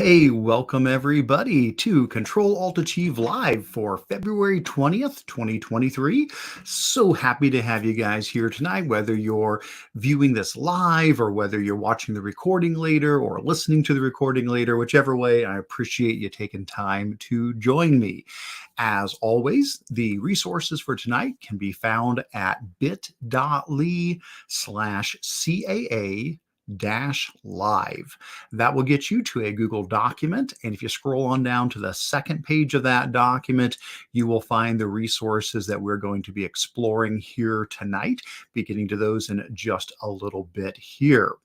Hey, welcome everybody to Control Alt Achieve Live for February 20th, 2023. So happy to have you guys here tonight, whether you're viewing this live or whether you're watching the recording later or listening to the recording later, whichever way. I appreciate you taking time to join me. As always, the resources for tonight can be found at bit.ly/CAA live. That will get you to a Google document. And if you scroll on down to the second page of that document, you will find the resources that we're going to be exploring here tonight. Be getting to those in just a little bit here.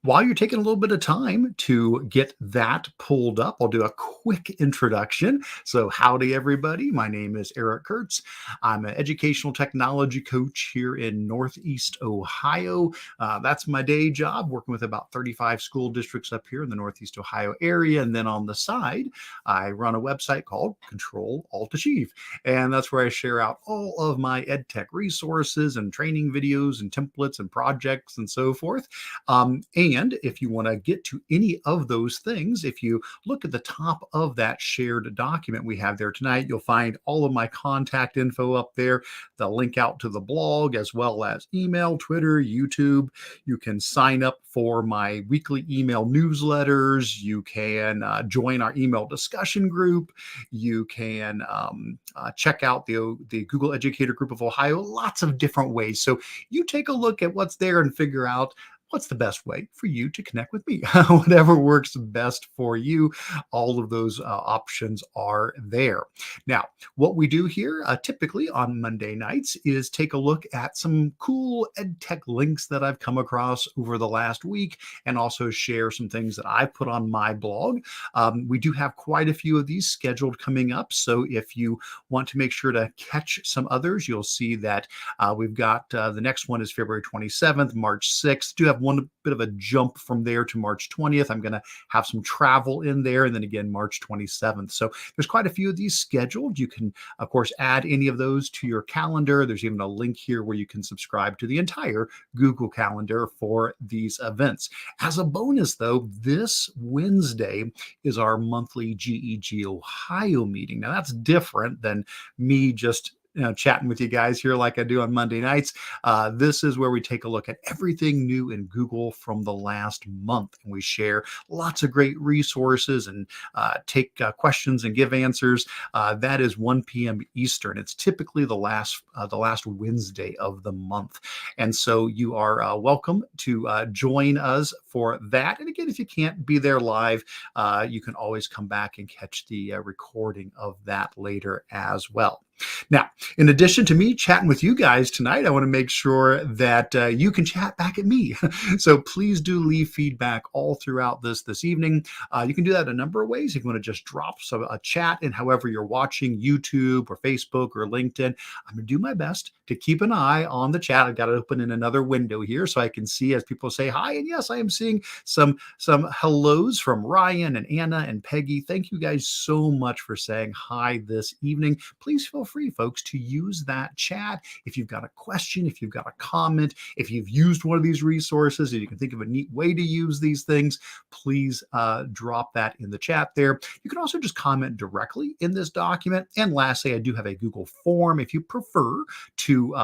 While you're taking a little bit of time to get that pulled up, I'll do a quick introduction. So howdy, everybody. My name is Eric Kurtz. I'm an educational technology coach here in Northeast Ohio. That's my day job, working with about 35 school districts up here in the Northeast Ohio area. And then on the side, I run a website called Control Alt Achieve. And that's where I share out all of my EdTech resources and training videos and templates and projects and so forth. And if you want to get to any of those things, if you look at the top of that shared document we have there tonight, you'll find all of my contact info up there, the link out to the blog, as well as email, Twitter, YouTube. You can sign up for my weekly email newsletters. You can join our email discussion group. You can check out the Google Educator Group of Ohio, lots of different ways. So you take a look at what's there and figure out what's the best way for you to connect with me. Whatever works best for you, all of those options are there. Now, what we do here typically on Monday nights is take a look at some cool EdTech links that I've come across over the last week and also share some things that I've put on my blog. We do have quite a few of these scheduled coming up. So if you want to make sure to catch some others, you'll see that we've got the next one is February 27th, March 6th. Do have one bit of a jump from there to March 20th. I'm going to have some travel in there, and then again March 27th. So there's quite a few of these scheduled. You can, of course, add any of those to your calendar. There's even a link here where you can subscribe to the entire Google Calendar for these events. As a bonus, though, this Wednesday is our monthly GEG Ohio meeting. Now, that's different than me just chatting with you guys here like I do on Monday nights. This is where we take a look at everything new in Google from the last month. And we share lots of great resources and take questions and give answers. That is 1 p.m. Eastern. It's typically the last Wednesday of the month. And so you are welcome to join us for that. And again, if you can't be there live, you can always come back and catch the recording of that later as well. Now, in addition to me chatting with you guys tonight, I want to make sure that you can chat back at me. So please do leave feedback all throughout this evening. You can do that a number of ways. If you want to just drop a chat in however you're watching, YouTube or Facebook or LinkedIn, I'm going to do my best to keep an eye on the chat. I've got it open in another window here so I can see as people say hi. And yes, I am seeing some hellos from Ryan and Anna and Peggy. Thank you guys so much for saying hi this evening. Please feel free, folks, to use that chat. If you've got a question, if you've got a comment, if you've used one of these resources and you can think of a neat way to use these things, please drop that in the chat there. You can also just comment directly in this document. And lastly, I do have a Google form. If you prefer to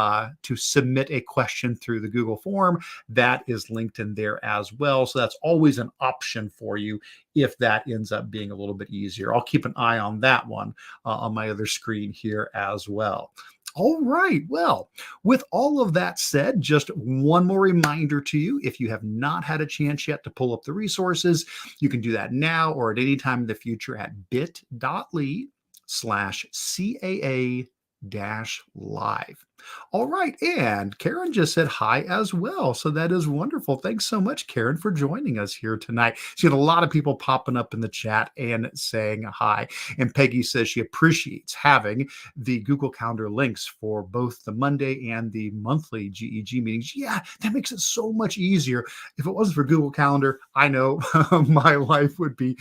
submit a question through the Google form, that is linked in there as well. So that's always an option for you if that ends up being a little bit easier. I'll keep an eye on that one on my other screen here as well. All right. Well, with all of that said, just one more reminder to you. If you have not had a chance yet to pull up the resources, you can do that now or at any time in the future at bit.ly/CAA-live. All right. And Karen just said hi as well. So that is wonderful. Thanks so much, Karen, for joining us here tonight. She had a lot of people popping up in the chat and saying hi. And Peggy says she appreciates having the Google Calendar links for both the Monday and the monthly GEG meetings. Yeah, that makes it so much easier. If it wasn't for Google Calendar, I know my life would be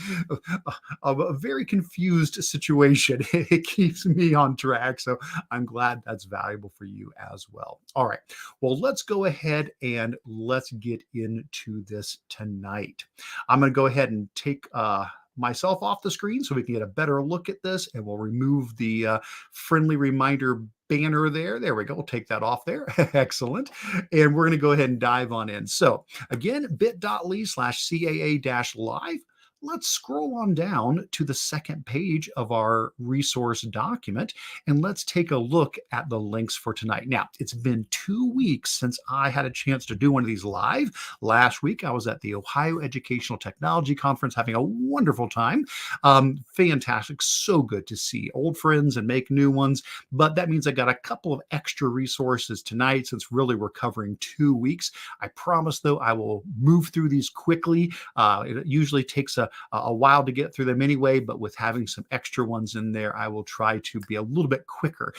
a very confused situation. It keeps me on track. So I'm glad that's valuable for you as well. All right. Well, let's go ahead and let's get into this tonight. I'm going to go ahead and take myself off the screen so we can get a better look at this, and we'll remove the friendly reminder banner there. There we go. We'll take that off there. Excellent. And we're going to go ahead and dive on in. So again, bit.ly/CAA-live. Let's scroll on down to the second page of our resource document, and let's take a look at the links for tonight. Now, it's been 2 weeks since I had a chance to do one of these live. Last week, I was at the Ohio Educational Technology Conference having a wonderful time. Fantastic. So good to see old friends and make new ones. But that means I got a couple of extra resources tonight since really we're covering 2 weeks. I promise, though, I will move through these quickly. It usually takes a while to get through them anyway, but with having some extra ones in there, I will try to be a little bit quicker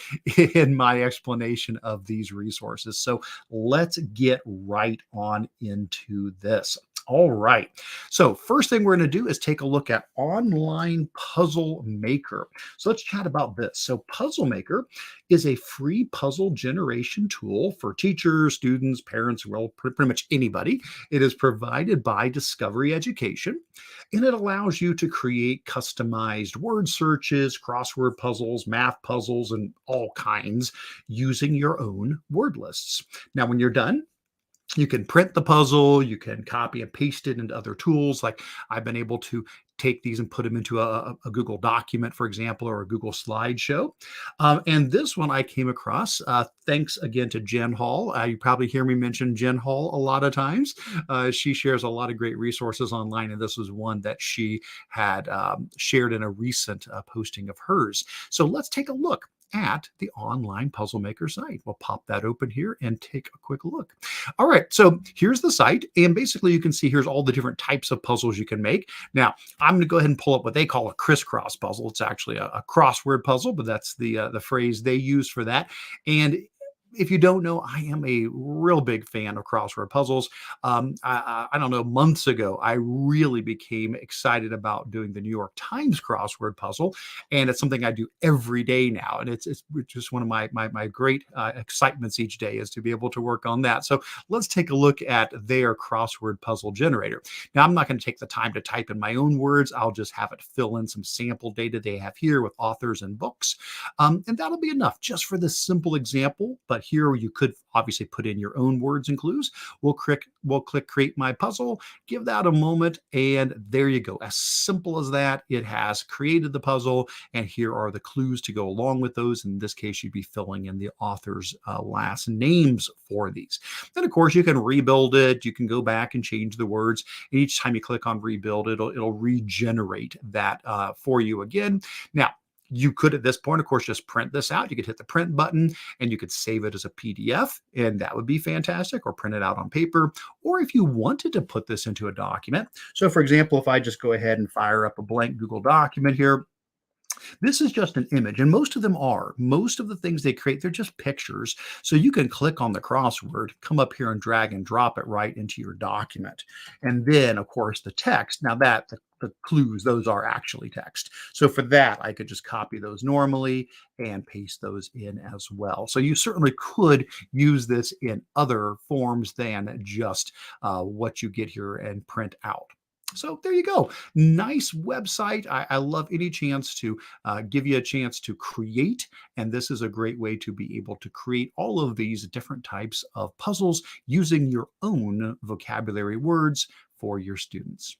in my explanation of these resources. So let's get right on into this. All right. So first thing we're going to do is take a look at online Puzzlemaker. So let's chat about this. So Puzzlemaker is a free puzzle generation tool for teachers, students, parents, well, pretty much anybody. It is provided by Discovery Education, and it allows you to create customized word searches, crossword puzzles, math puzzles, and all kinds using your own word lists. Now, when you're done, you can print the puzzle, you can copy and paste it into other tools. Like I've been able to take these and put them into a Google document, for example, or a Google slideshow. And this one I came across, thanks again to Jen Hall. You probably hear me mention Jen Hall a lot of times. She shares a lot of great resources online, and this was one that she had shared in a recent posting of hers. So let's take a look at the online Puzzlemaker site. We'll pop that open here and take a quick look. All right, so here's the site, and basically you can see here's all the different types of puzzles you can make. Now, I'm going to go ahead and pull up what they call a crisscross puzzle. It's actually a crossword puzzle, but that's the phrase they use for that. And if you don't know, I am a real big fan of crossword puzzles. I don't know, months ago, I really became excited about doing the New York Times crossword puzzle, and it's something I do every day now. And it's just one of my great excitements each day is to be able to work on that. So let's take a look at their crossword puzzle generator. Now, I'm not going to take the time to type in my own words. I'll just have it fill in some sample data they have here with authors and books. And that'll be enough just for this simple example. But here you could obviously put in your own words and clues. We'll click create my puzzle, give that a moment, and there you go. As simple as that, it has created the puzzle, and here are the clues to go along with those. In this case, you'd be filling in the author's last names for these. Then, of course, you can rebuild it. You can go back and change the words. And each time you click on rebuild, it'll regenerate that for you again. Now, you could, at this point, of course, just print this out. You could hit the print button and you could save it as a PDF, and that would be fantastic, or print it out on paper. Or if you wanted to put this into a document. So, for example, if I just go ahead and fire up a blank Google document here, this is just an image, and most of them are. Most of the things they create, they're just pictures. So you can click on the crossword, come up here and drag and drop it right into your document. And then, of course, the text. Now that the clues, those are actually text. So for that, I could just copy those normally and paste those in as well. So you certainly could use this in other forms than just what you get here and print out. So there you go. Nice website. I love any chance to give you a chance to create. And this is a great way to be able to create all of these different types of puzzles using your own vocabulary words for your students.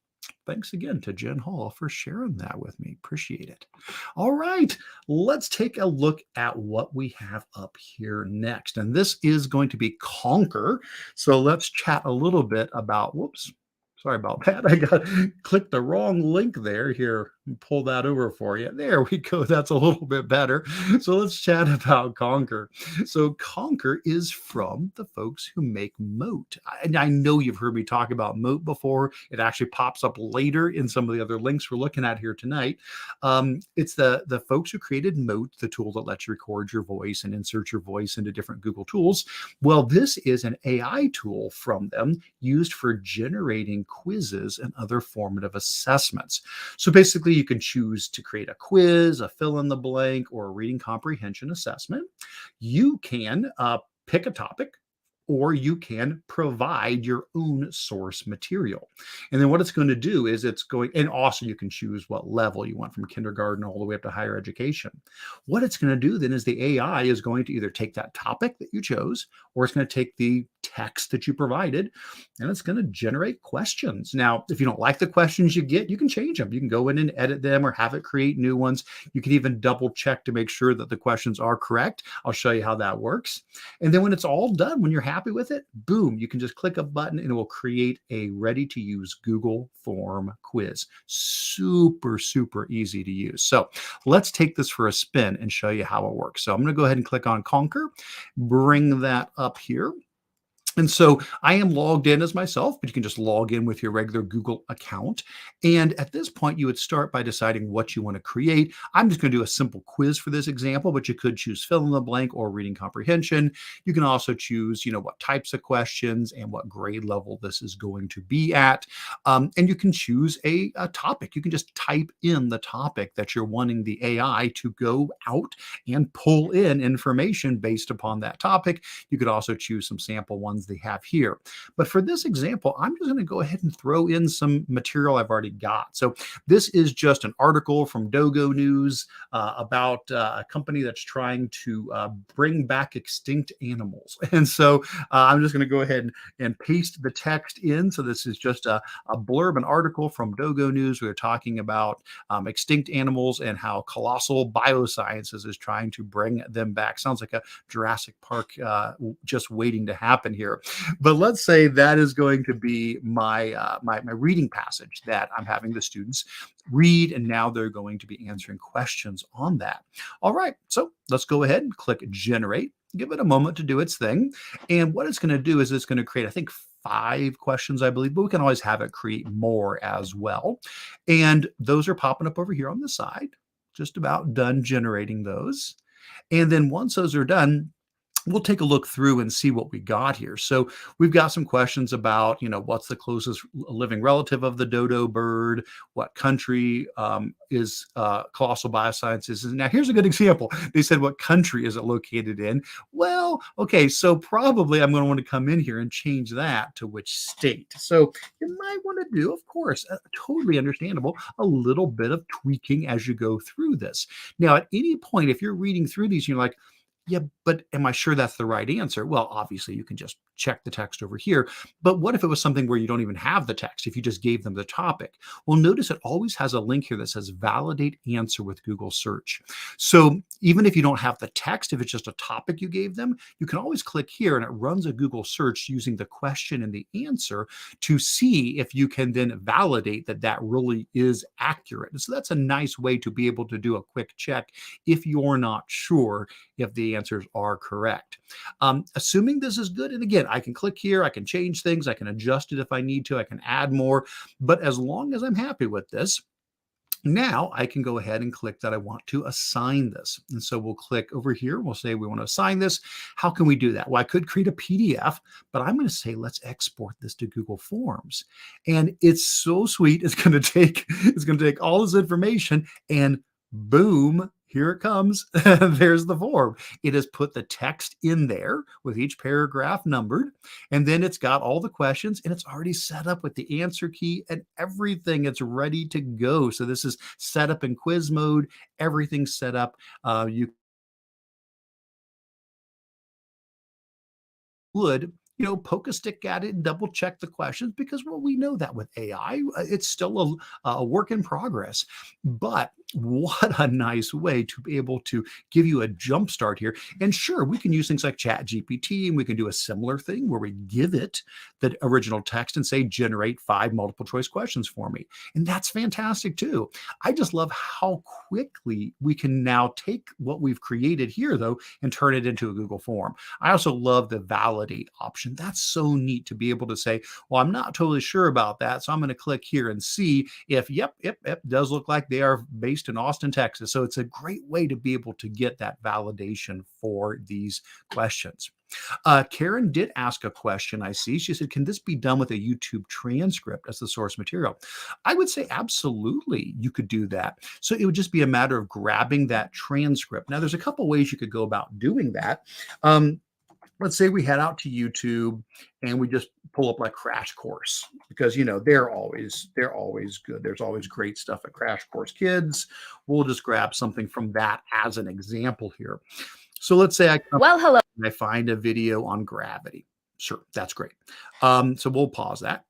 Thanks again to Jen Hall for sharing that with me. Appreciate it. All right, let's take a look at what we have up here next. And this is going to be Conker. So let's chat a little bit about, whoops, sorry about that. I clicked the wrong link there. Here, pull that over for you. There we go. That's a little bit better. So let's chat about Conker. So Conker is from the folks who make Mote. And I know you've heard me talk about Mote before. It actually pops up later in some of the other links we're looking at here tonight. It's the folks who created Mote, the tool that lets you record your voice and insert your voice into different Google tools. Well, this is an AI tool from them used for generating quizzes and other formative assessments. So basically, you can choose to create a quiz, a fill in the blank, or a reading comprehension assessment. You can pick a topic. or you can provide your own source material. And then what it's going to do is it's going, and also you can choose what level you want from kindergarten all the way up to higher education. What it's going to do then is the AI is going to either take that topic that you chose, or it's going to take the text that you provided, and it's going to generate questions. Now, if you don't like the questions you get, you can change them. You can go in and edit them or have it create new ones. You can even double check to make sure that the questions are correct. I'll show you how that works. And then when it's all done, when you're happy with it, boom, you can just click a button and it will create a ready to use Google form quiz. Super, super easy to use. So let's take this for a spin and show you how it works. So I'm going to go ahead and click on Conker, bring that up here. And so I am logged in as myself, but you can just log in with your regular Google account. And at this point, you would start by deciding what you want to create. I'm just going to do a simple quiz for this example, but you could choose fill in the blank or reading comprehension. You can also choose, what types of questions and what grade level this is going to be at. And you can choose a topic. You can just type in the topic that you're wanting the AI to go out and pull in information based upon that topic. You could also choose some sample ones they have here. But for this example, I'm just going to go ahead and throw in some material I've already got. So this is just an article from Dogo News about a company that's trying to bring back extinct animals. And so I'm just going to go ahead and paste the text in. So this is just a blurb, an article from Dogo News. We're talking about extinct animals and how Colossal Biosciences is trying to bring them back. Sounds like a Jurassic Park just waiting to happen here. But let's say that is going to be my reading passage that I'm having the students read, and now they're going to be answering questions on that. All right, so let's go ahead and click generate. Give it a moment to do its thing. And what it's going to do is it's going to create, I think, 5 questions, I believe, but we can always have it create more as well. And those are popping up over here on the side. Just about done generating those. And then once those are done, we'll take a look through and see what we got here. So we've got some questions about, what's the closest living relative of the dodo bird? What country is Colossal Biosciences? Now, here's a good example. They said, what country is it located in? Well, okay, so probably I'm going to want to come in here and change that to which state. So you might want to do, of course, totally understandable, a little bit of tweaking as you go through this. Now, at any point, if you're reading through these, you're like, yeah, but am I sure that's the right answer? Well, obviously, you can just check the text over here. But what if it was something where you don't even have the text, if you just gave them the topic? Well, notice it always has a link here that says validate answer with Google search. So even if you don't have the text, if it's just a topic you gave them, you can always click here and it runs a Google search using the question and the answer to see if you can then validate that that really is accurate. And so that's a nice way to be able to do a quick check if you're not sure if the answers are correct. Assuming this is good, and again, I can click here, I can change things, I can adjust it if I need to, I can add more, but as long as I'm happy with this, now I can go ahead and click that I want to assign this. And so we'll click over here. We'll say we want to assign this. How can we do that? Well, I could create a PDF, but I'm going to say, let's export this to Google Forms. And it's so sweet. It's going to take all this information and boom, here it comes. There's the form. It has put the text in there with each paragraph numbered, and then it's got all the questions, and it's already set up with the answer key and everything. It's ready to go. So this is set up in quiz mode. Everything's set up. You would poke a stick at it and double check the questions because, well, we know that with AI, it's still a work in progress. But what a nice way to be able to give you a jump start here. And sure, we can use things like Chat GPT, and we can do a similar thing where we give it the original text and say, generate 5 multiple choice questions for me. And that's fantastic too. I just love how quickly we can now take what we've created here, though, and turn it into a Google form. I also love the validate option. That's so neat to be able to say, well, I'm not totally sure about that, so I'm going to click here and see if, yep, does look like they are based in Austin, Texas. So it's a great way to be able to get that validation for these questions. Karen did ask a question, I see. She said, can this be done with a YouTube transcript as the source material? I would say absolutely you could do that. So it would just be a matter of grabbing that transcript. Now, there's a couple ways you could go about doing that. let's say we head out to YouTube and we just pull up like Crash Course because they're always good. There's always great stuff at Crash Course Kids. We'll just grab something from that as an example here. So let's say I come Well, hello. and I find a video on gravity. Sure, that's great. So we'll pause that.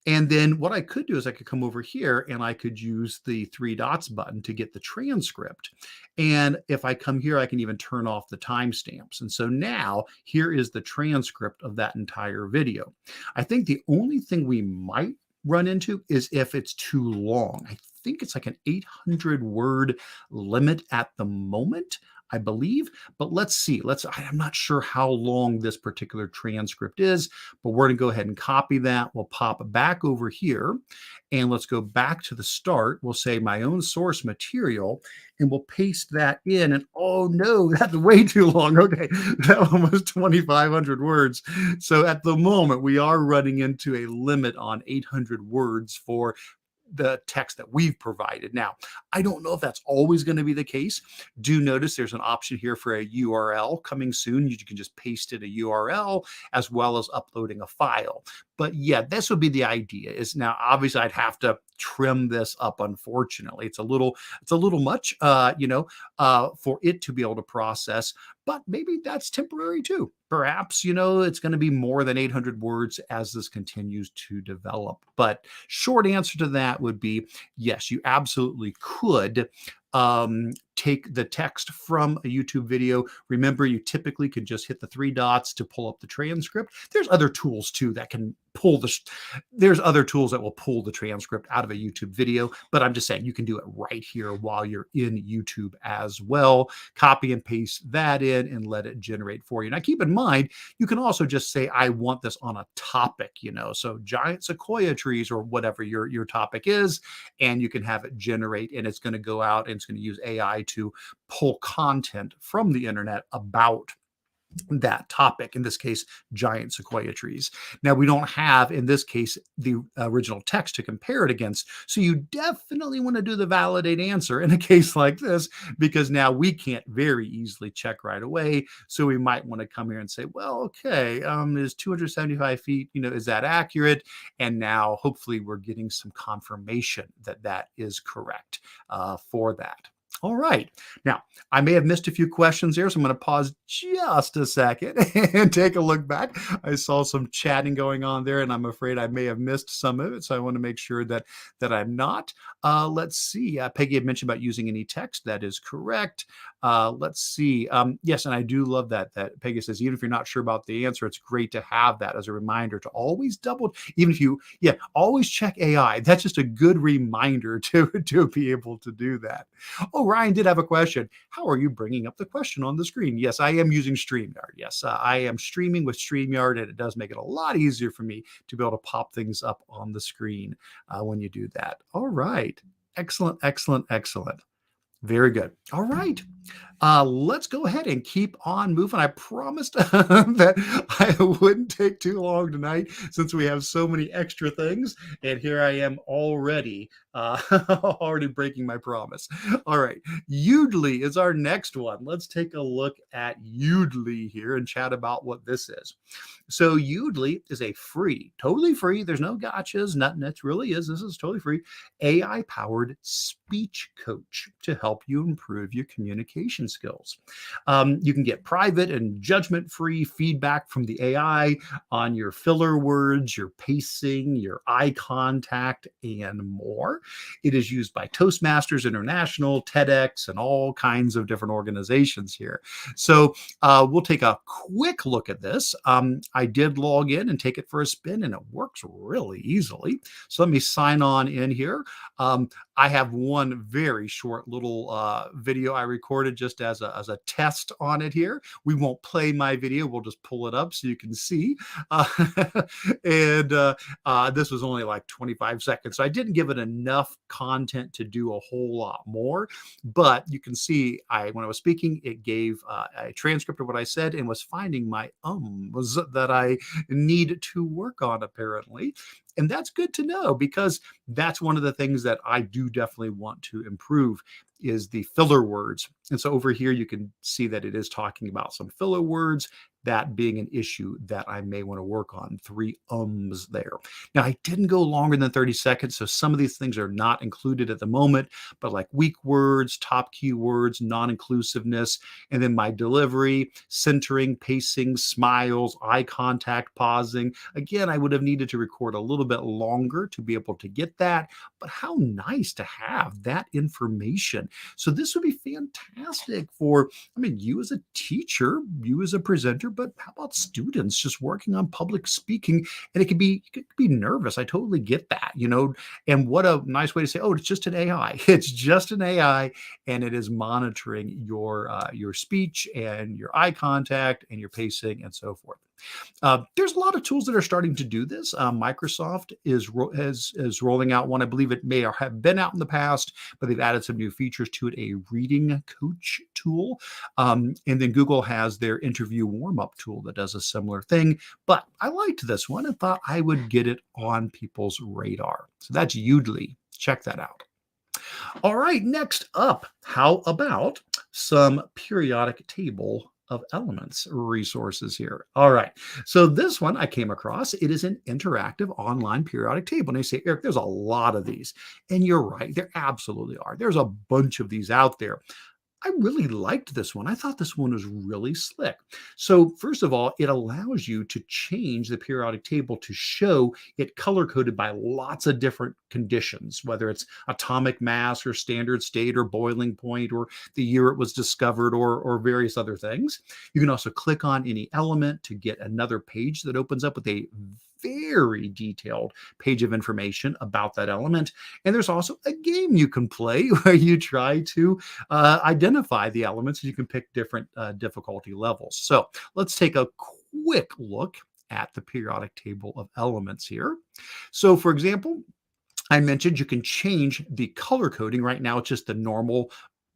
And then what I could do is I could come over here and I could use the three dots button to get the transcript. And if I come here, I can even turn off the timestamps. And so now here is the transcript of that entire video. I think the only thing we might run into is if it's too long. I think it's like an 800 word limit at the moment, I believe, but let's see. I'm not sure how long this particular transcript is, but we're going to go ahead and copy that. We'll pop back over here and let's go back to the start. We'll say my own source material and we'll paste that in. And oh no, that's way too long. Okay, that one was 2,500 words. So at the moment, we are running into a limit on 800 words for the text that we've provided. Now, I don't know if that's always going to be the case. Do notice there's an option here for a URL coming soon. You can just paste in a URL as well as uploading a file. But yeah, this would be the idea. Is now obviously I'd have to trim this up. Unfortunately, it's a little much, for it to be able to process. But maybe that's temporary too. Perhaps, it's going to be more than 800 words as this continues to develop. But short answer to that would be yes, you absolutely could take the text from a YouTube video. Remember, you typically can just hit the three dots to pull up the transcript. There's other tools too that can there's other tools that will pull the transcript out of a YouTube video, but I'm just saying you can do it right here while you're in YouTube as well. Copy and paste that in and let it generate for you. Now keep in mind, you can also just say, I want this on a topic, so giant sequoia trees or whatever your topic is, and you can have it generate and it's going to go out and it's going to use AI to pull content from the internet about that topic, in this case, giant sequoia trees. Now, we don't have, in this case, the original text to compare it against. So you definitely want to do the validate answer in a case like this, because now we can't very easily check right away. So we might want to come here and say, well, okay, is 275 feet, is that accurate? And now hopefully we're getting some confirmation that that is correct for that. All right. Now, I may have missed a few questions here, so I'm going to pause just a second and take a look back. I saw some chatting going on there, and I'm afraid I may have missed some of it, so I want to make sure that I'm not. Let's see. Peggy had mentioned about using any text. That is correct. Let's see. Yes, and I do love that Peggy says, even if you're not sure about the answer, it's great to have that as a reminder to always even if you, always check AI. That's just a good reminder to be able to do that. Oh, Ryan did have a question. How are you bringing up the question on the screen? Yes, I am using StreamYard. Yes, I am streaming with StreamYard, and it does make it a lot easier for me to be able to pop things up on the screen when you do that. All right. Excellent, excellent, excellent. Very good. All right. Let's go ahead and keep on moving. I promised that I wouldn't take too long tonight since we have so many extra things. And here I am already, already breaking my promise. All right. Yoodli is our next one. Let's take a look at Yoodli here and chat about what this is. So Yoodli is a totally free. There's no gotchas, nothing. It really is. This is totally free. AI-powered speech coach to help you improve your communication skills. You can get private and judgment-free feedback from the AI on your filler words, your pacing, your eye contact, and more. It is used by Toastmasters International, TEDx, and all kinds of different organizations here. So we'll take a quick look at this. I did log in and take it for a spin, and it works really easily. So let me sign on in here. I have one very short little video I recorded just as a test on it here. We won't play my video. We'll just pull it up so you can see. And this was only like 25 seconds. So I didn't give it enough content to do a whole lot more. But you can see when I was speaking, it gave a transcript of what I said and was finding my ums that I need to work on, apparently. And that's good to know, because that's one of the things that I do definitely want to improve is the filler words. And so over here, you can see that it is talking about some filler words, that being an issue that I may want to work on. 3 ums there. Now, I didn't go longer than 30 seconds, so some of these things are not included at the moment, but like weak words, top keywords, non-inclusiveness, and then my delivery, centering, pacing, smiles, eye contact, pausing. Again, I would have needed to record a little bit longer to be able to get that, but how nice to have that information. So this would be fantastic for, I mean, you as a teacher, you as a presenter, but how about students just working on public speaking? And it could be nervous. I totally get that, and what a nice way to say, oh, it's just an AI. It's just an AI, and it is monitoring your speech and your eye contact and your pacing and so forth. There's a lot of tools that are starting to do this. Microsoft is rolling out one. I believe it may have been out in the past, but they've added some new features to it, a reading coach tool. And then Google has their interview warm-up tool that does a similar thing. But I liked this one and thought I would get it on people's radar. So that's Yoodli. Check that out. All right, next up, how about some periodic table of elements resources here? All right, so this one I came across. It is an interactive online periodic table. And they say, Eric, there's a lot of these. And you're right, there absolutely are. There's a bunch of these out there. I really liked this one. I thought this one was really slick. So first of all, it allows you to change the periodic table to show it color-coded by lots of different conditions, whether it's atomic mass or standard state or boiling point or the year it was discovered or various other things. You can also click on any element to get another page that opens up with a very detailed page of information about that element. And there's also a game you can play where you try to identify the elements. You can pick different difficulty levels. So let's take a quick look at the periodic table of elements here. So for example, I mentioned you can change the color coding. Right now, it's just the normal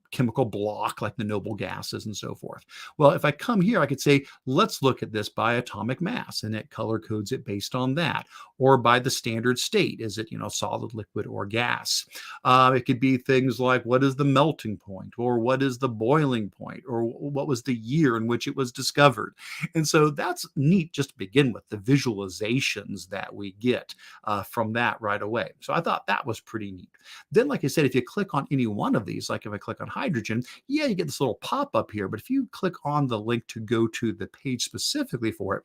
chemical block like the noble gases and so forth. Well, if I come here, I could say, let's look at this by atomic mass, and it color codes it based on that, or by the standard state. Is it, solid, liquid, or gas? It could be things like, what is the melting point, or what is the boiling point, or what was the year in which it was discovered? And so that's neat just to begin with, the visualizations that we get from that right away. So I thought that was pretty neat. Then, like I said, if you click on any one of these, like if I click on hydrogen, yeah, you get this little pop-up here. But if you click on the link to go to the page specifically for it,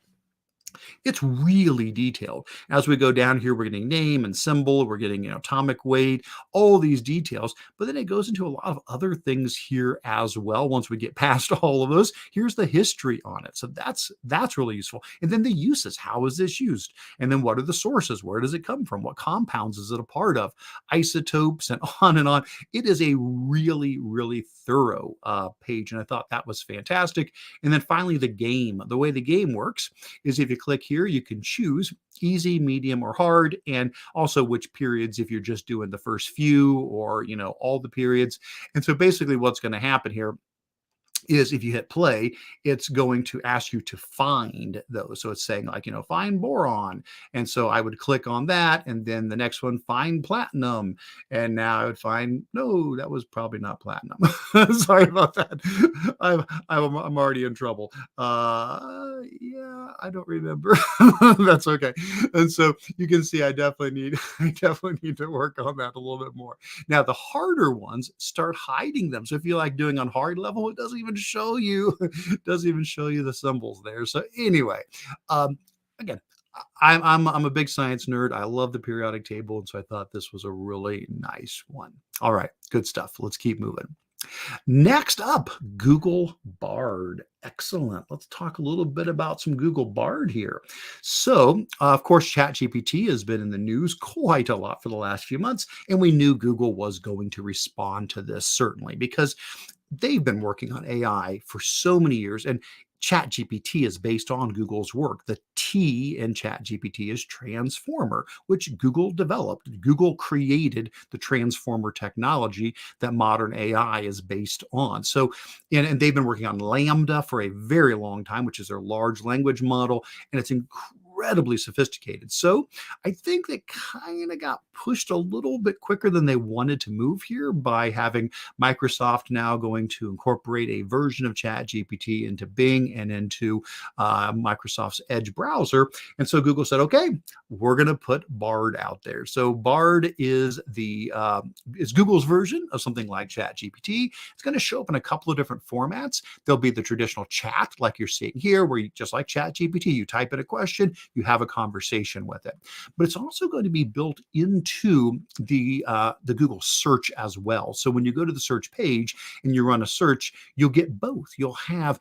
it's really detailed. As we go down here, we're getting name and symbol, we're getting atomic weight, all these details, but then it goes into a lot of other things here as well. Once we get past all of those, here's the history on it. So that's really useful. And then the uses, how is this used? And then what are the sources? Where does it come from? What compounds is it a part of? Isotopes and on and on. It is a really, really thorough page, and I thought that was fantastic. And then finally, the game. The way the game works is if you click here, you can choose easy, medium, or hard, and also which periods, if you're just doing the first few or, all the periods. And so basically what's going to happen here is if you hit play, it's going to ask you to find those. So it's saying like, find boron. And so I would click on that. And then the next one, find platinum. And now I would find, no, that was probably not platinum. Sorry about that. I'm already in trouble. Yeah, I don't remember. That's okay. And so you can see I definitely need to work on that a little bit more. Now the harder ones start hiding them. So if you like doing on hard level, it doesn't even show you the symbols there. So anyway, again, I'm a big science nerd. I love the periodic table, and so I thought this was a really nice one. All right, good stuff. Let's keep moving. Next up, Google Bard. Excellent. Let's talk a little bit about some Google Bard here. So, of course, ChatGPT has been in the news quite a lot for the last few months, and we knew Google was going to respond to this, certainly, because they've been working on AI for so many years, and ChatGPT is based on Google's work. The T in ChatGPT is transformer, which Google developed. Google created the transformer technology that modern AI is based on. So, and they've been working on Lambda for a very long time, which is their large language model, and it's incredibly incredibly sophisticated. So I think they kind of got pushed a little bit quicker than they wanted to move here by having Microsoft now going to incorporate a version of ChatGPT into Bing and into Microsoft's Edge browser. And so Google said, okay, we're going to put Bard out there. So Bard is Google's version of something like ChatGPT. It's going to show up in a couple of different formats. There'll be the traditional chat, like you're seeing here, where you, just like ChatGPT, you type in a question, you have a conversation with it. But it's also going to be built into the Google search as well. So when you go to the search page and you run a search, you'll get both. You'll have,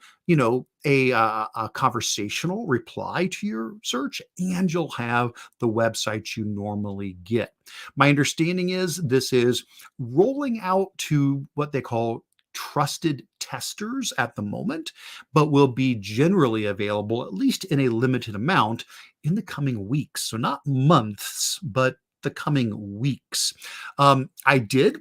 a conversational reply to your search, and you'll have the websites you normally get. My understanding is this is rolling out to what they call trusted testers at the moment, but will be generally available, at least in a limited amount, in the coming weeks. So not months, but the coming weeks. I did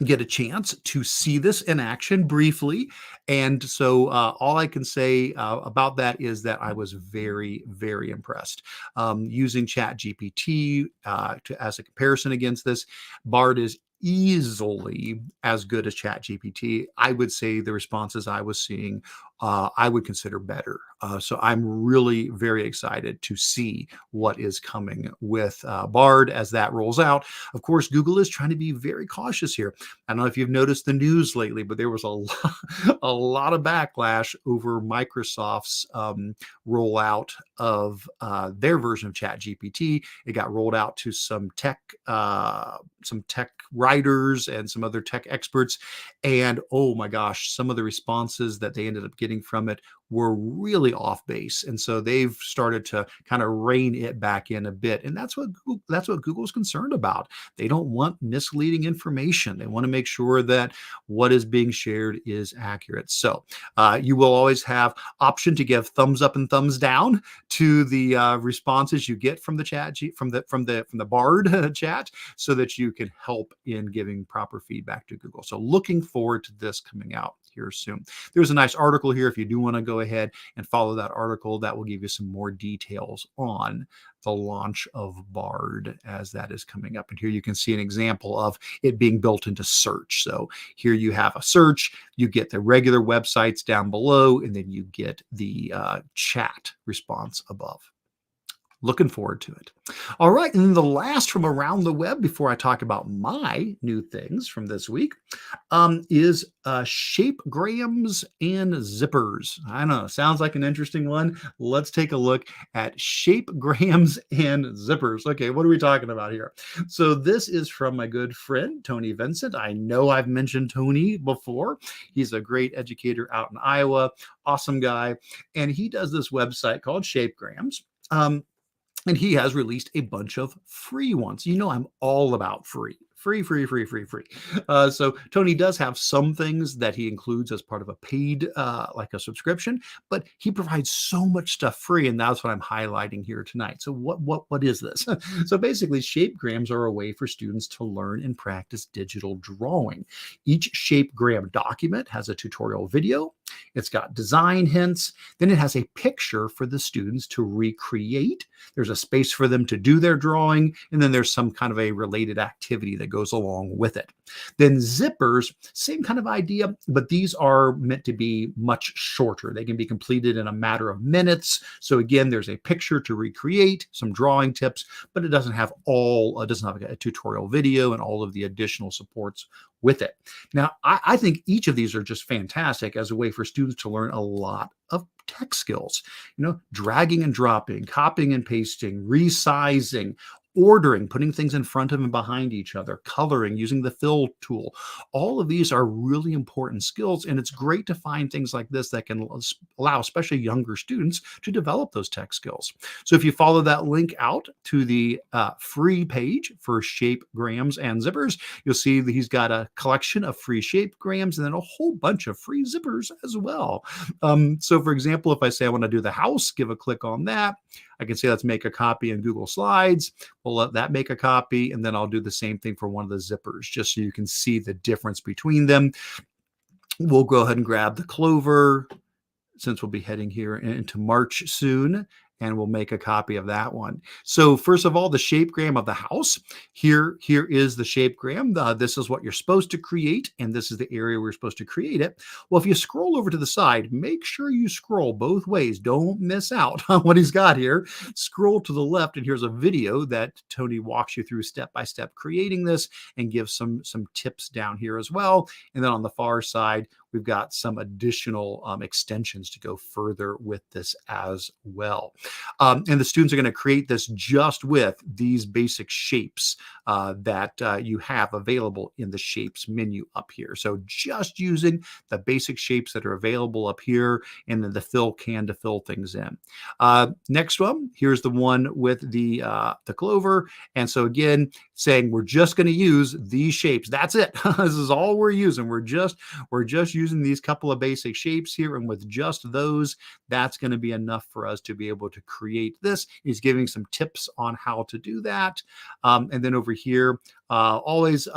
get a chance to see this in action briefly. And so all I can say about that is that I was very, very impressed. Using ChatGPT as a comparison against this, Bard is easily as good as ChatGPT. I would say the responses I was seeing, I would consider better. So I'm really very excited to see what is coming with Bard as that rolls out. Of course, Google is trying to be very cautious here. I don't know if you've noticed the news lately, but there was a lot of backlash over Microsoft's rollout of their version of ChatGPT. It got rolled out to some tech writers and some other tech experts, and oh my gosh, some of the responses that they ended up getting from it were really off base. And so they've started to kind of rein it back in a bit. And that's what Google's concerned about. They don't want misleading information. They want to make sure that what is being shared is accurate. So you will always have option to give thumbs up and thumbs down to the responses you get from the chat from the Bard chat, so that you can help in giving proper feedback to Google. So looking forward to this coming out here soon. There's a nice article here if you do want to go ahead and follow that article. That will give you some more details on the launch of Bard as that is coming up. And here you can see an example of it being built into search. So here you have a search, you get the regular websites down below, and then you get the chat response above. Looking forward to it. All right, and then the last from around the web before I talk about my new things from this week is Shapegrams and Zippers. I don't know, sounds like an interesting one. Let's take a look at Shapegrams and Zippers. Okay, what are we talking about here? So this is from my good friend, Tony Vincent. I know I've mentioned Tony before. He's a great educator out in Iowa, awesome guy, and he does this website called Shapegrams. And he has released a bunch of free ones. You know, I'm all about free. Free. So Tony does have some things that he includes as part of a paid, like a subscription, but he provides so much stuff free, and that's what I'm highlighting here tonight. So what is this? So basically, Shapegrams are a way for students to learn and practice digital drawing. Each Shapegram document has a tutorial video. It's got design hints. Then it has a picture for the students to recreate. There's a space for them to do their drawing, and then there's some kind of a related activity that goes along with it. Then zippers, same kind of idea, but these are meant to be much shorter. They can be completed in a matter of minutes. So again, there's a picture to recreate, some drawing tips, but it doesn't have a tutorial video and all of the additional supports with it. Now, I think each of these are just fantastic as a way for students to learn a lot of tech skills, dragging and dropping, copying and pasting, resizing, ordering, putting things in front of and behind each other, coloring, using the fill tool. All of these are really important skills, and it's great to find things like this that can allow especially younger students to develop those tech skills. So if you follow that link out to the free page for Shapegrams and Zippers, you'll see that he's got a collection of free Shapegrams and then a whole bunch of free Zippers as well. So for example, if I say I want to do the house, give a click on that. I can say, let's make a copy in Google Slides. We'll let that make a copy, and then I'll do the same thing for one of the zippers, just so you can see the difference between them. We'll go ahead and grab the Clover, since we'll be heading here into March soon. and we'll make a copy of that one. So first of all, the shapegram of the house. Here is the shapegram. This is what you're supposed to create, and this is the area we're supposed to create it. Well, if you scroll over to the side, make sure you scroll both ways. Don't miss out on what he's got here. Scroll to the left, and here's a video that Tony walks you through step by step creating this and gives some tips down here as well. And then on the far side, we've got some additional extensions to go further with this as well. And the students are going to create this just with these basic shapes that you have available in the shapes menu up here. So just using the basic shapes that are available up here, and then the fill can to fill things in. Next one, here's the one with the clover. And so again, saying we're just going to use these shapes. That's it. This is all we're using. We're just using these couple of basic shapes here, and with just those, that's going to be enough for us to be able to create this. He's giving some tips on how to do that. And then over here, always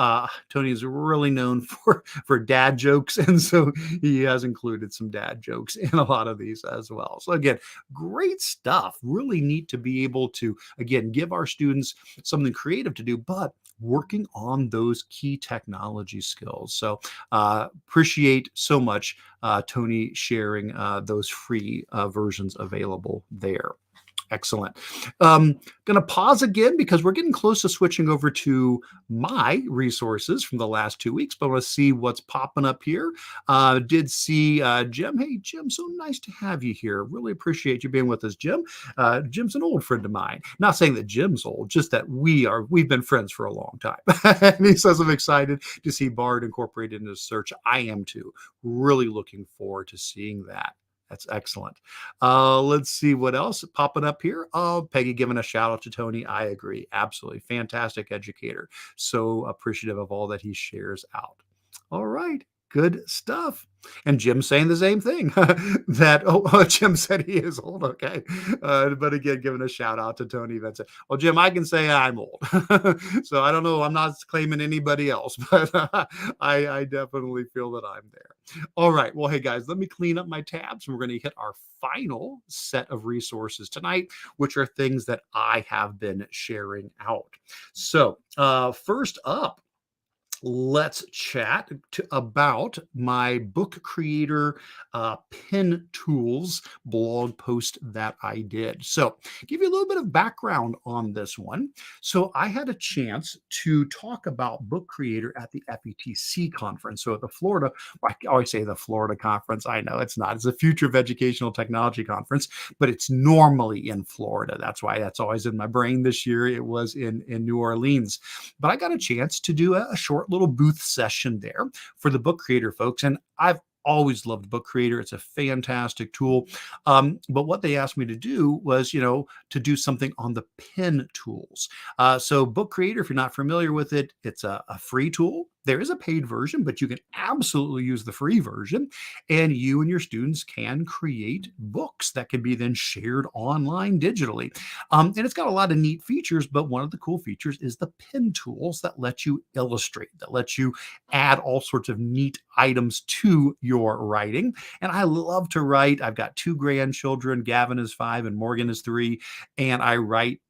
Tony is really known for dad jokes, and so he has included some dad jokes in a lot of these as well. So again, great stuff. Really neat to be able to, again, give our students something creative to do, but working on those key technology skills. So appreciate so much Tony sharing those free versions available there. Excellent. Going to pause again because we're getting close to switching over to my resources from the last 2 weeks, but I want to see what's popping up here. Did see Jim. Hey, Jim, so nice to have you here. Really appreciate you being with us, Jim. Jim's an old friend of mine. Not saying that Jim's old, just that we've been friends for a long time. And he says, I'm excited to see Bard incorporated into search. I am too. Really looking forward to seeing that. That's excellent. Let's see what else popping up here. Oh, Peggy giving a shout out to Tony. I agree. Absolutely. Fantastic educator. So appreciative of all that he shares out. All right. Good stuff. And Jim saying the same thing that, Jim said he is old. Okay. But again, giving a shout out to Tony. That's it. Well, Jim, I can say I'm old. So I don't know. I'm not claiming anybody else, but I definitely feel that I'm there. All right. Well, hey guys, let me clean up my tabs, and we're going to hit our final set of resources tonight, which are things that I have been sharing out. So first up, let's chat about my book creator pen tools blog post that I did. So give you a little bit of background on this one. So I had a chance to talk about book creator at the FETC conference. So at the Florida, I always say the Florida conference. I know it's not. It's a Future of Educational Technology conference, but it's normally in Florida. That's why that's always in my brain. This year it was in New Orleans. But I got a chance to do a short little booth session there for the book creator folks. And I've always loved Book Creator. It's a fantastic tool. But what they asked me to do was, to do something on the pen tools. So Book Creator, if you're not familiar with it, it's a free tool. There is a paid version, but you can absolutely use the free version, and you and your students can create books that can be then shared online digitally. And it's got a lot of neat features, but one of the cool features is the pen tools that let you illustrate, that let you add all sorts of neat items to your writing. And I love to write. I've got 2 grandchildren. Gavin is 5 and Morgan is 3. And I write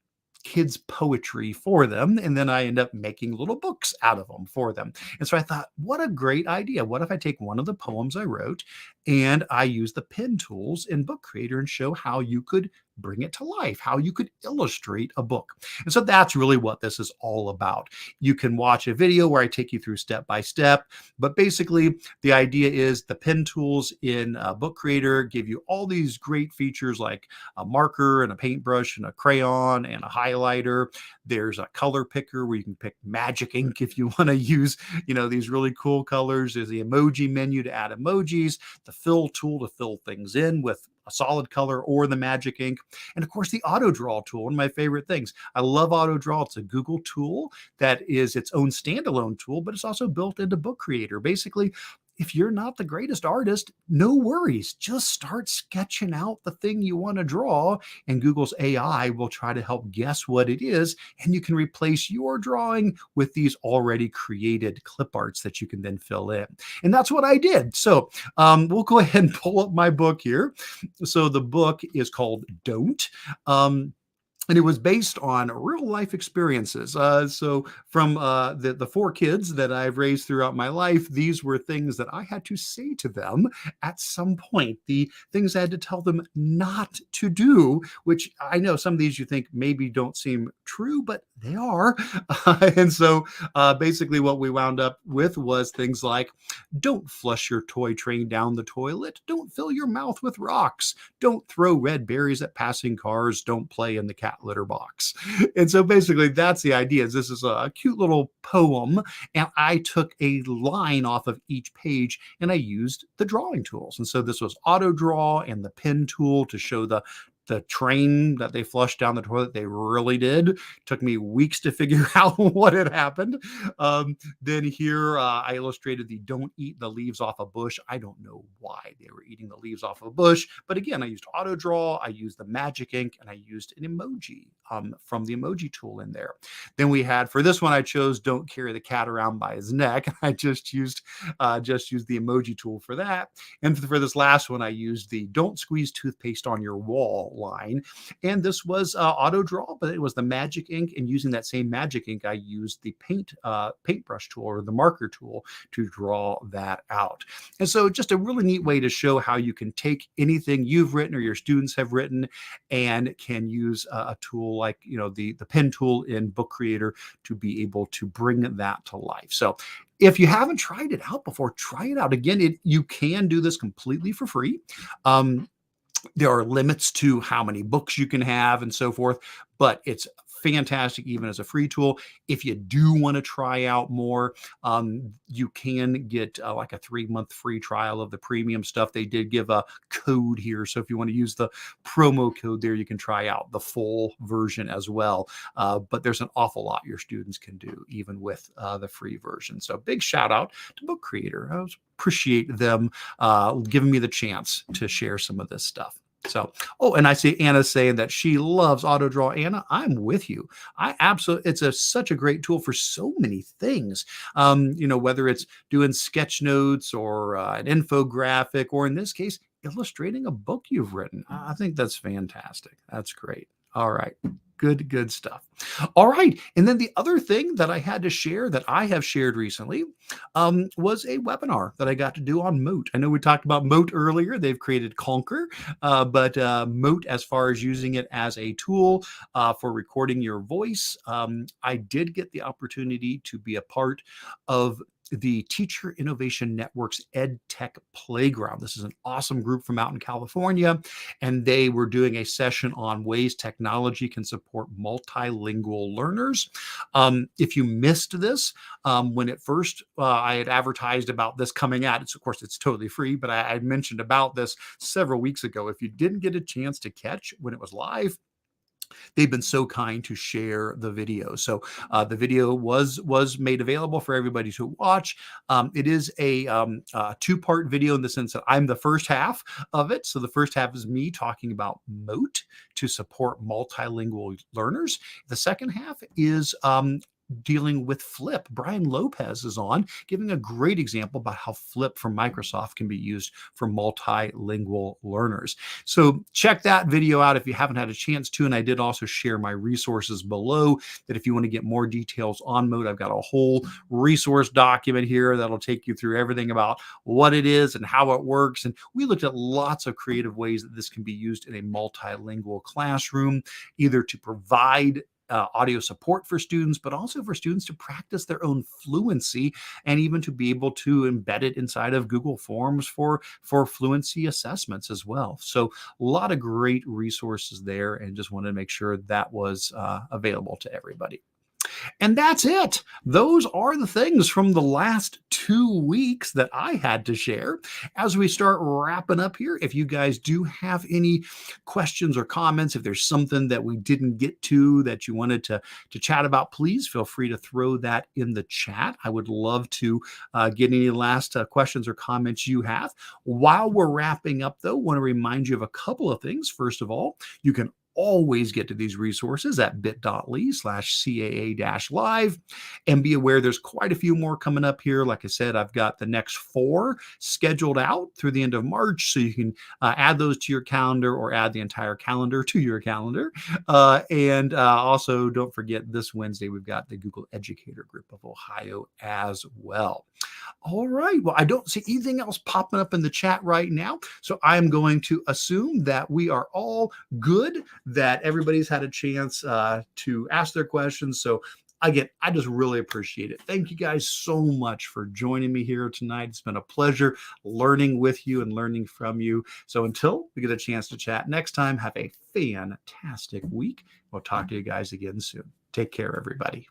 kids' poetry for them, and then I end up making little books out of them for them. And so I thought, what a great idea. What if I take one of the poems I wrote and I use the pen tools in Book Creator and show how you could bring it to life, how you could illustrate a book. And so that's really what this is all about. You can watch a video where I take you through step by step, but basically the idea is the pen tools in Book Creator give you all these great features like a marker and a paintbrush and a crayon and a highlighter. There's a color picker where you can pick magic ink if you want to use, these really cool colors. There's the emoji menu to add emojis, the fill tool to fill things in with a solid color or the magic ink. And of course, the auto draw tool, one of my favorite things. I love auto draw. It's a Google tool that is its own standalone tool, but it's also built into Book Creator. Basically, if you're not the greatest artist, no worries. Just start sketching out the thing you want to draw, and Google's AI will try to help guess what it is. And you can replace your drawing with these already created clip arts that you can then fill in. And that's what I did. So we'll go ahead and pull up my book here. So the book is called Don't. And it was based on real life experiences. So from the four kids that I've raised throughout my life, these were things that I had to say to them at some point. The things I had to tell them not to do, which I know some of these you think maybe don't seem true, but they are. And so basically what we wound up with was things like, don't flush your toy train down the toilet. Don't fill your mouth with rocks. Don't throw red berries at passing cars. Don't play in the cat litter box. And so basically that's the idea. Is this is a cute little poem, and I took a line off of each page and I used the drawing tools. And so this was auto draw and the pen tool to show the train that they flushed down the toilet. They really did. Took me weeks to figure out what had happened. Then here I illustrated the don't eat the leaves off a bush. I don't know why they were eating the leaves off a bush, but again, I used auto draw, I used the magic ink, and I used an emoji from the emoji tool in there. Then we had, for this one, I chose don't carry the cat around by his neck. I just used the emoji tool for that. And for this last one, I used the don't squeeze toothpaste on your wall line. And this was auto draw, but it was the magic ink. And using that same magic ink, I used the paintbrush tool or the marker tool to draw that out. And so just a really neat way to show how you can take anything you've written or your students have written and can use a tool like, the pen tool in Book Creator to be able to bring that to life. So if you haven't tried it out before, try it out. Again, you can do this completely for free. There are limits to how many books you can have and so forth, but it's fantastic even as a free tool. If you do want to try out more, you can get like a 3-month free trial of the premium stuff. They did give a code here, so if you want to use the promo code there, you can try out the full version as well. But there's an awful lot your students can do even with the free version. So big shout out to Book Creator. I appreciate them giving me the chance to share some of this stuff. So, and I see Anna saying that she loves auto draw. Anna, I'm with you. I absolutely, it's such a great tool for so many things. Whether it's doing sketch notes or an infographic, or in this case, illustrating a book you've written. I think that's fantastic. That's great. All right. Good stuff. All right. And then the other thing that I had to share that I have shared recently was a webinar that I got to do on Mote. I know we talked about Mote earlier. They've created Conker, but Mote, as far as using it as a tool for recording your voice, I did get the opportunity to be a part of the Teacher Innovation Network's EdTech Playground. This is an awesome group from out in California, and they were doing a session on ways technology can support multilingual learners. If you missed this, when it first, I had advertised about this coming out, of course, it's totally free, but I mentioned about this several weeks ago. If you didn't get a chance to catch when it was live, they've been so kind to share the video. So the video was made available for everybody to watch. It is a 2-part video in the sense that I'm the first half of it. So the first half is me talking about Mote to support multilingual learners. The second half is dealing with Flip. Brian Lopez is on, giving a great example about how Flip from Microsoft can be used for multilingual learners. So check that video out if you haven't had a chance to. And I did also share my resources below that if you want to get more details on Mote, I've got a whole resource document here that'll take you through everything about what it is and how it works. And we looked at lots of creative ways that this can be used in a multilingual classroom, either to provide audio support for students, but also for students to practice their own fluency and even to be able to embed it inside of Google Forms for fluency assessments as well. So a lot of great resources there, and just wanted to make sure that was available to everybody. And that's it. Those are the things from the last 2 weeks that I had to share. As we start wrapping up here, if you guys do have any questions or comments, if there's something that we didn't get to that you wanted to chat about, please feel free to throw that in the chat. I would love to get any last questions or comments you have. While we're wrapping up, though, I want to remind you of a couple of things. First of all, you can always get to these resources at bit.ly/CAA-live. And be aware there's quite a few more coming up here. Like I said, I've got the next 4 scheduled out through the end of March, so you can add those to your calendar or add the entire calendar to your calendar. And also, don't forget this Wednesday, we've got the Google Educator Group of Ohio as well. All right. Well, I don't see anything else popping up in the chat right now. So I'm going to assume that we are all good, that everybody's had a chance to ask their questions. So again, I just really appreciate it. Thank you guys so much for joining me here tonight. It's been a pleasure learning with you and learning from you. So until we get a chance to chat next time, have a fantastic week. We'll talk to you guys again soon. Take care, everybody.